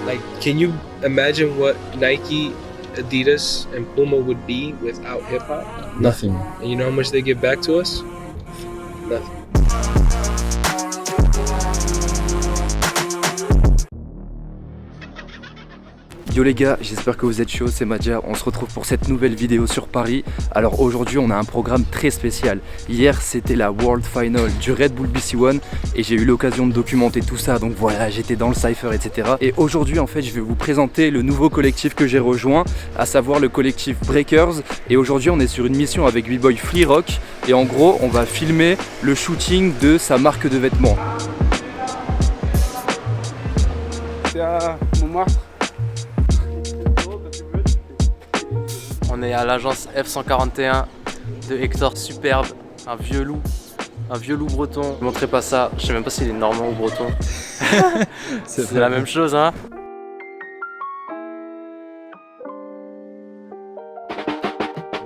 Like, can you imagine what Nike, Adidas, and Puma would be without hip hop? Nothing. And you know how much they give back to us? Nothing. Yo les gars, j'espère que vous êtes chauds, c'est Madja, on se retrouve pour cette nouvelle vidéo sur Paris. Alors aujourd'hui on a un programme très spécial. Hier c'était la World Final du Red Bull BC One et j'ai eu l'occasion de documenter tout ça, donc voilà, j'étais dans le cypher, etc. Et aujourd'hui en fait je vais vous présenter le nouveau collectif que j'ai rejoint, à savoir le collectif Breakers. Et aujourd'hui on est sur une mission avec B-Boy Fleerock et en gros on va filmer le shooting de sa marque de vêtements. C'est à Montmartre. On est à l'agence F141 de Hector Superbe, un vieux loup breton. Je ne montrerai pas ça, je sais même pas s'il est normand ou breton. C'est la même chose hein.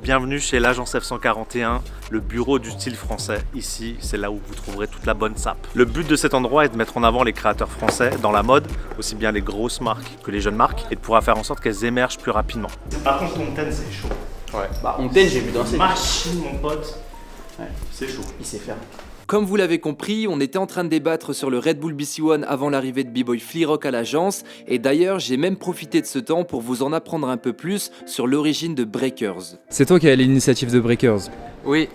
Bienvenue chez l'agence F141, le bureau du style français. Ici, c'est là où vous trouverez toute la bonne sape. Le but de cet endroit est de mettre en avant les créateurs français dans la mode, aussi bien les grosses marques que les jeunes marques, et de pouvoir faire en sorte qu'elles émergent plus rapidement. Par contre, ton ten, c'est chaud. Ouais. Bah Onten, j'ai vu danser. Machine, mon pote. Ouais. C'est chaud. Il sait faire. Comme vous l'avez compris, on était en train de débattre sur le Red Bull BC One avant l'arrivée de B-Boy Fleerock à l'agence, et d'ailleurs j'ai même profité de ce temps pour vous en apprendre un peu plus sur l'origine de Breakers. C'est toi qui as l'initiative de Breakers. Oui.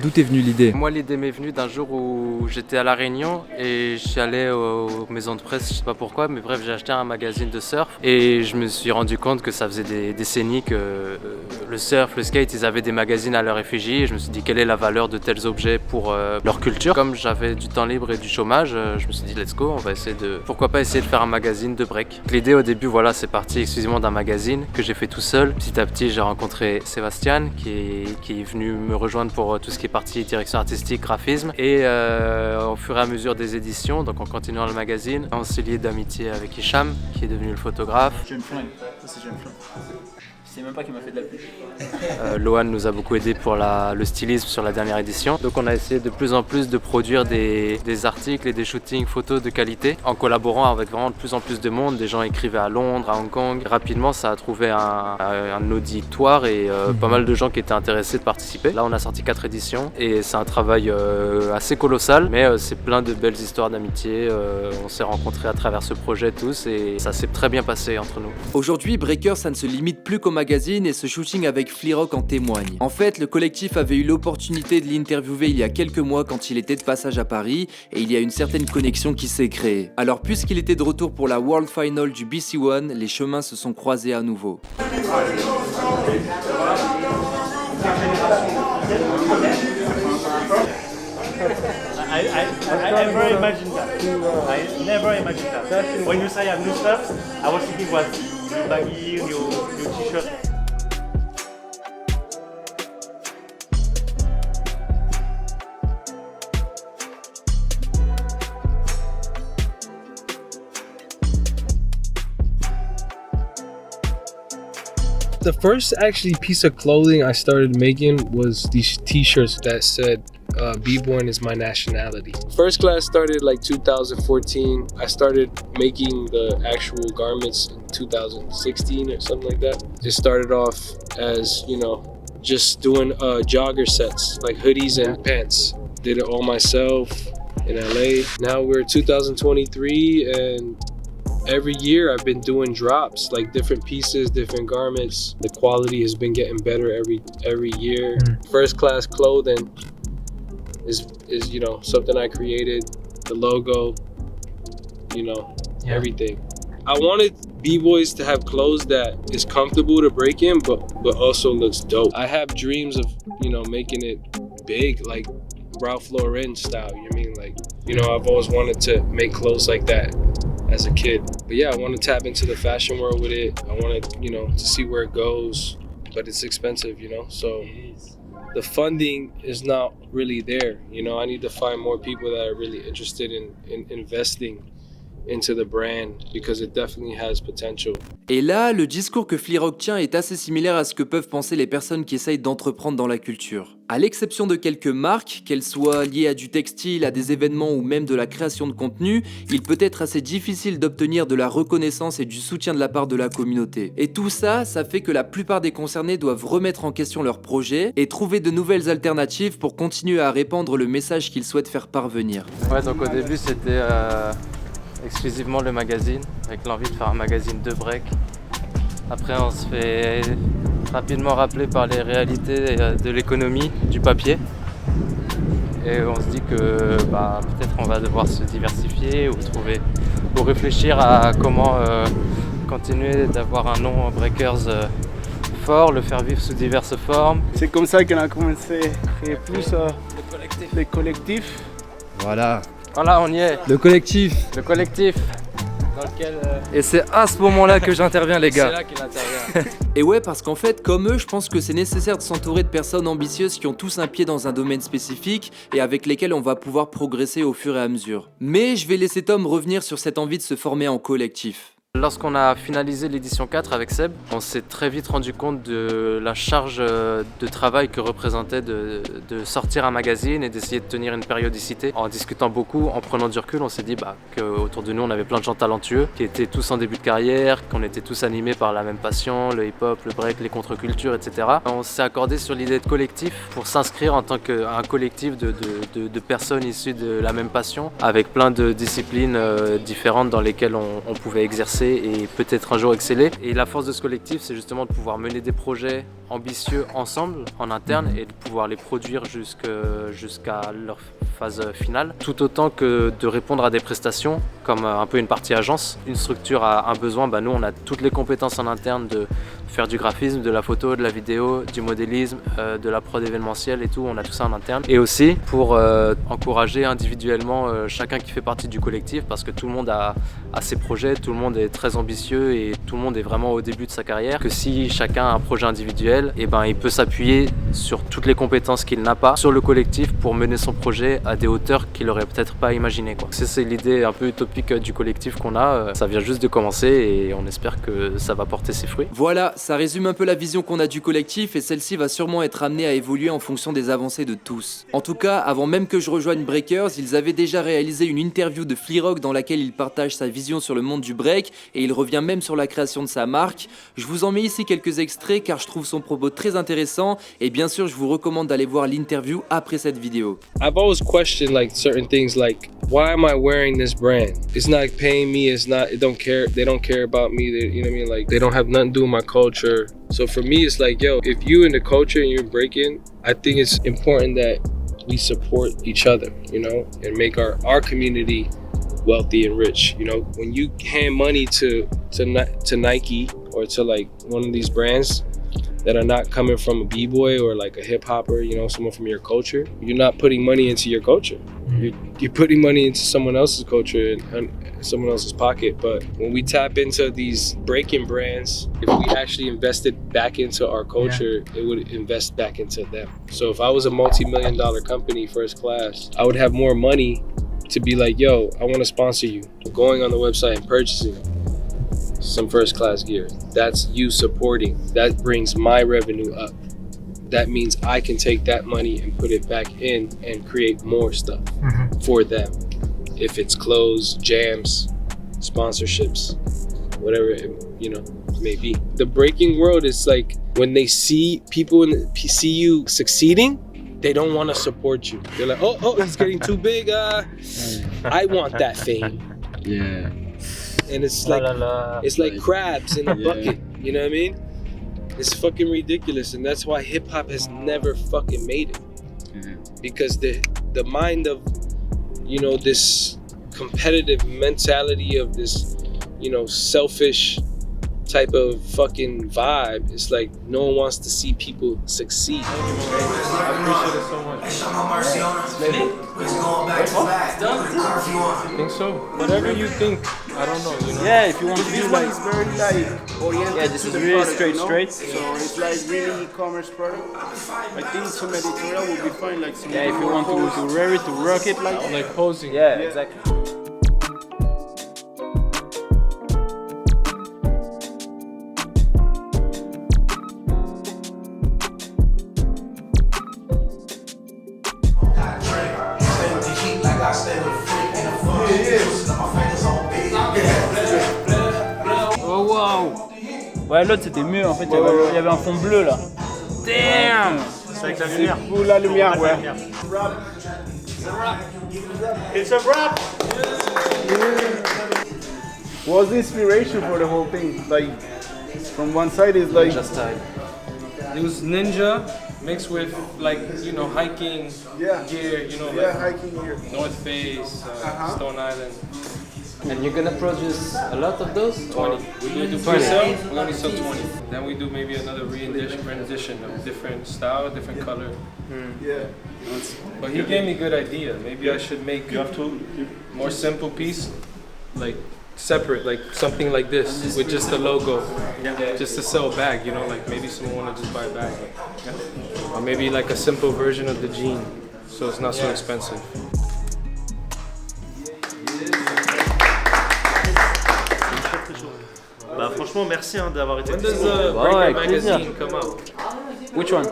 D'où t'es venue l'idée? Moi l'idée m'est venue d'un jour où j'étais à La Réunion et je suis allé aux maisons de presse, je sais pas pourquoi, mais bref j'ai acheté un magazine de surf et je me suis rendu compte que ça faisait des décennies que le surf, le skate, ils avaient des magazines à leur effigie et je me suis dit quelle est la valeur de tels objets pour leur culture. Comme j'avais du temps libre et du chômage, je me suis dit let's go, on va essayer pourquoi pas essayer de faire un magazine de break. L'idée au début voilà c'est parti exclusivement d'un magazine que j'ai fait tout seul. Petit à petit j'ai rencontré Sébastien qui est venu me rejoindre pour tout ce qui est partie direction artistique, graphisme et au fur et à mesure des éditions, donc en continuant le magazine, on s'est lié d'amitié avec Hicham qui est devenu le photographe. Jeune flingue, ça c'est jeune flingue. Je sais même pas qui m'a fait de la pub. Lohan nous a beaucoup aidé pour le stylisme sur la dernière édition. Donc on a essayé de plus en plus de produire des articles et des shootings photos de qualité en collaborant avec vraiment de plus en plus de monde. Des gens écrivaient à Londres, à Hong Kong. Rapidement ça a trouvé un auditoire et pas mal de gens qui étaient intéressés de participer. Là on a sorti 4 éditions et c'est un travail assez colossal mais c'est plein de belles histoires d'amitié. On s'est rencontrés à travers ce projet tous et ça s'est très bien passé entre nous. Aujourd'hui, Breakers, ça ne se limite plus qu'au magazine et ce shooting avec Fleerock en témoigne. En fait, le collectif avait eu l'opportunité de l'interviewer il y a quelques mois quand il était de passage à Paris et il y a une certaine connexion qui s'est créée. Alors puisqu'il était de retour pour la World Final du BC One, les chemins se sont croisés à nouveau. I never imagined that. I never imagined that. When you say I have new stuff, I was thinking what new baggy, new t-shirt. The first actually piece of clothing I started making was these t-shirts that said B-Born is my nationality. First class started like 2014. I started making the actual garments in 2016 or something like that. It started off as, you know, just doing jogger sets, like hoodies and pants. Did it all myself in LA. Now we're 2023 and every year I've been doing drops, like different pieces, different garments. The quality has been getting better every year. First class clothing is you know something I created. The logo, you know, everything. I wanted b-boys to have clothes that is comfortable to break in, but also looks dope. I have dreams of, you know, making it big, like Ralph Lauren style. You know what I mean? Like, you know, I've always wanted to make clothes like that as a kid. But yeah, I want to tap into the fashion world with it. I want to, you know, to see where it goes, but it's expensive, you know, so the funding is not really there. You know, I need to find more people that are really interested in investing into the brand because it definitely has potential. Et là, le discours que Fleerock tient est assez similaire à ce que peuvent penser les personnes qui essayent d'entreprendre dans la culture. À l'exception de quelques marques, qu'elles soient liées à du textile, à des événements ou même de la création de contenu, il peut être assez difficile d'obtenir de la reconnaissance et du soutien de la part de la communauté. Et tout ça, ça fait que la plupart des concernés doivent remettre en question leur projet et trouver de nouvelles alternatives pour continuer à répandre le message qu'ils souhaitent faire parvenir. Ouais, donc au début c'était exclusivement le magazine, avec l'envie de faire un magazine de break. Après on se fait rapidement rappeler par les réalités de l'économie, du papier. Et on se dit que peut-être on va devoir se diversifier ou réfléchir à comment continuer d'avoir un nom Breakers fort, le faire vivre sous diverses formes. C'est comme ça qu'on a commencé à créer plus les collectifs. Voilà. Voilà, on y est. Le collectif. Le collectif dans lequel... Et c'est à ce moment-là que j'interviens, les gars. C'est là qu'il intervient. Et ouais, parce qu'en fait, comme eux, je pense que c'est nécessaire de s'entourer de personnes ambitieuses qui ont tous un pied dans un domaine spécifique et avec lesquelles on va pouvoir progresser au fur et à mesure. Mais je vais laisser Tom revenir sur cette envie de se former en collectif. Lorsqu'on a finalisé l'édition 4 avec Seb, on s'est très vite rendu compte de la charge de travail que représentait de sortir un magazine et d'essayer de tenir une périodicité. En discutant beaucoup, en prenant du recul, on s'est dit qu'autour de nous on avait plein de gens talentueux qui étaient tous en début de carrière, qu'on était tous animés par la même passion, le hip-hop, le break, les contre-cultures, etc. On s'est accordé sur l'idée de collectif pour s'inscrire en tant qu'un collectif de personnes issues de la même passion, avec plein de disciplines différentes dans lesquelles on pouvait exercer et peut-être un jour exceller. Et la force de ce collectif, c'est justement de pouvoir mener des projets ambitieux ensemble, en interne, et de pouvoir les produire jusqu'à leur phase finale, tout autant que de répondre à des prestations, comme un peu une partie agence. Une structure a un besoin, nous on a toutes les compétences en interne de faire du graphisme, de la photo, de la vidéo, du modélisme, de la prod événementielle et tout, on a tout ça en interne. Et aussi pour encourager individuellement chacun qui fait partie du collectif, parce que tout le monde a ses projets, tout le monde est très ambitieux et tout le monde est vraiment au début de sa carrière, que si chacun a un projet individuel, il peut s'appuyer sur toutes les compétences qu'il n'a pas sur le collectif pour mener son projet à des hauteurs qu'il n'aurait peut-être pas imaginé. C'est l'idée un peu utopique du collectif qu'on a, ça vient juste de commencer et on espère que ça va porter ses fruits. Voilà, ça résume un peu la vision qu'on a du collectif et celle-ci va sûrement être amenée à évoluer en fonction des avancées de tous. En tout cas, avant même que je rejoigne Breakers, ils avaient déjà réalisé une interview de Fleerock dans laquelle il partage sa vision sur le monde du break et il revient même sur la création de sa marque. Je vous en mets ici quelques extraits car je trouve son propos très intéressant et bien sûr je vous recommande d'aller voir l'interview après cette vidéo. I've always questioned like certain things like why am I wearing this brand? It's not paying me, they don't care about me, you know what I mean? Like they don't have nothing to do with my culture. So for me it's like, yo, if you in the culture and you're breaking, I think it's important that we support each other, you know, and make our community wealthy and rich. You know, when you hand money to Nike or to like one of these brands that are not coming from a b-boy or like a hip-hopper, you know, someone from your culture, you're not putting money into your culture. You're putting money into someone else's culture and someone else's pocket. But when we tap into these breaking brands, if we actually invested back into our culture, it would invest back into them. So if I was a multi-million-dollar company, first class, I would have more money to be like, yo, I want to sponsor you. Going on the website and purchasing some first class gear. That's you supporting. That brings my revenue up. That means I can take that money and put it back in and create more stuff for them. If it's clothes, jams, sponsorships, whatever it, you know, may be. The breaking world is like when they see people see you succeeding, they don't want to support you. They're like, oh, it's getting too big. I want that fame. Yeah. And it's like crabs in a bucket. You know what I mean? It's fucking ridiculous, and that's why hip hop has never fucking made it. Because the mind of, you know, this competitive mentality of this, you know, selfish type of fucking vibe. It's like no one wants to see people succeed. I appreciate it so much. I think so. Whatever you think, I don't know. You know? Yeah, if you want to do like, it's very like oriented. Yeah, this is really straight. So it's like really e-commerce product. I think some editorial will be fine. Like some if you want to wear it, to rock it, like posing. Yeah, exactly. Ouais, l'autre c'était mieux en fait, il y avait un fond bleu là. Damn! C'est avec la lumière. Pour la lumière, ouais. It's a wrap! What was the inspiration for the whole thing? Like, from one side is like, It was ninja mixed with like, you know, hiking yeah, gear, you know, yeah, like hiking here. North Face, Stone Island. And you're gonna produce a lot of those? 20. We're gonna do pre-sale, we're gonna sell 20. Then we do maybe another rendition of different style, different color. Yeah. But he gave me a good idea. Maybe I should make You have to. more simple piece, like separate, like something like this with just the logo, just to sell a bag. You know, like maybe someone wanna just buy a bag, or maybe like a simple version of the jean, so it's not so expensive. Bah, franchement, merci d'avoir été When ici. does Breaker magazine come out? Which one?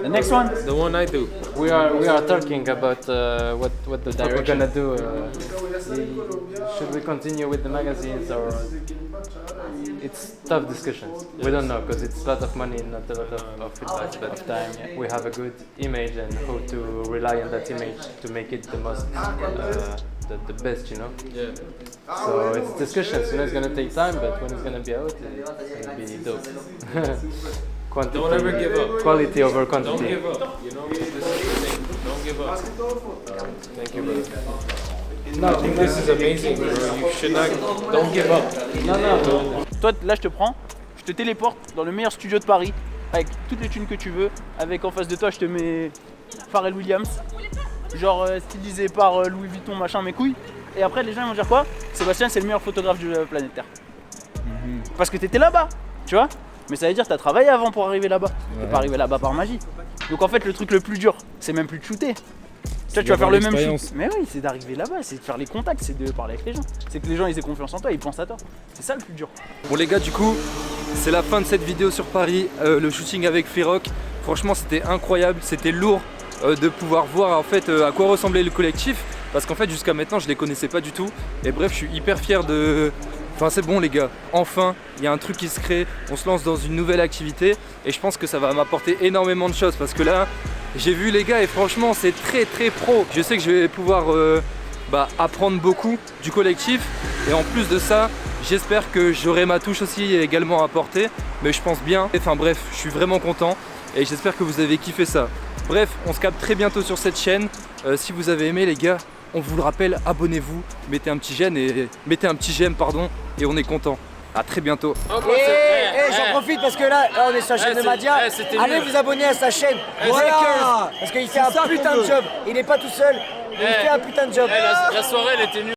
The next one? The one I do. We are talking about what we're gonna do. Should we continue with the magazines or it's tough discussions. We don't know because it's a lot of money, not a lot of feedback, but time. Yeah. We have a good image and how to rely on that image to make it the most the best, you know. Yeah. So it's discussions. You know, it's gonna take time, but when it's gonna be out, it's gonna be dope. Quantity, Don't ever give up. Quality over Don't quantity. give up. You know, this is the thing. Don't give up. Thank you, brother. No, I think this is amazing, bro. You should not. Don't give up. Non. Toi, là, je te prends, je te téléporte dans le meilleur studio de Paris, avec toutes les thunes que tu veux, avec en face de toi, je te mets Pharrell Williams, genre stylisé par Louis Vuitton, machin, mes couilles. Et après, les gens ils vont dire quoi? Sébastien, c'est le meilleur photographe de la planète Terre. Parce que t'étais là-bas, tu vois. Mais ça veut dire que t'as travaillé avant pour arriver là-bas. T'es pas arrivé là-bas par magie. Donc en fait, le truc le plus dur, c'est même plus de shooter. Tu vas faire le même shoot. Mais oui, c'est d'arriver là-bas, c'est de faire les contacts, c'est de parler avec les gens. C'est que les gens ils aient confiance en toi, ils pensent à toi. C'est ça le plus dur. Bon les gars, du coup c'est la fin de cette vidéo sur Paris, le shooting avec Freerock. Franchement c'était incroyable, c'était lourd de pouvoir voir en fait à quoi ressemblait le collectif, parce qu'en fait jusqu'à maintenant je les connaissais pas du tout. Et bref, je suis hyper fier de... Enfin c'est bon les gars, enfin il y a un truc qui se crée, on se lance dans une nouvelle activité et je pense que ça va m'apporter énormément de choses, parce que là j'ai vu les gars et franchement c'est très pro. Je sais que je vais pouvoir apprendre beaucoup du collectif, et en plus de ça j'espère que j'aurai ma touche aussi également à apporter, mais je pense bien. Enfin bref, je suis vraiment content et j'espère que vous avez kiffé ça. Bref, on se capte très bientôt sur cette chaîne. Si vous avez aimé les gars, on vous le rappelle, abonnez-vous, mettez un petit j'aime et on est content. À très bientôt. J'en profite parce que là on est sur la chaîne de Madia. Allez vous abonner à sa chaîne. Voilà. Parce qu'il fait un putain de job. Il est pas tout seul. Il fait un putain de job. La soirée elle était nulle.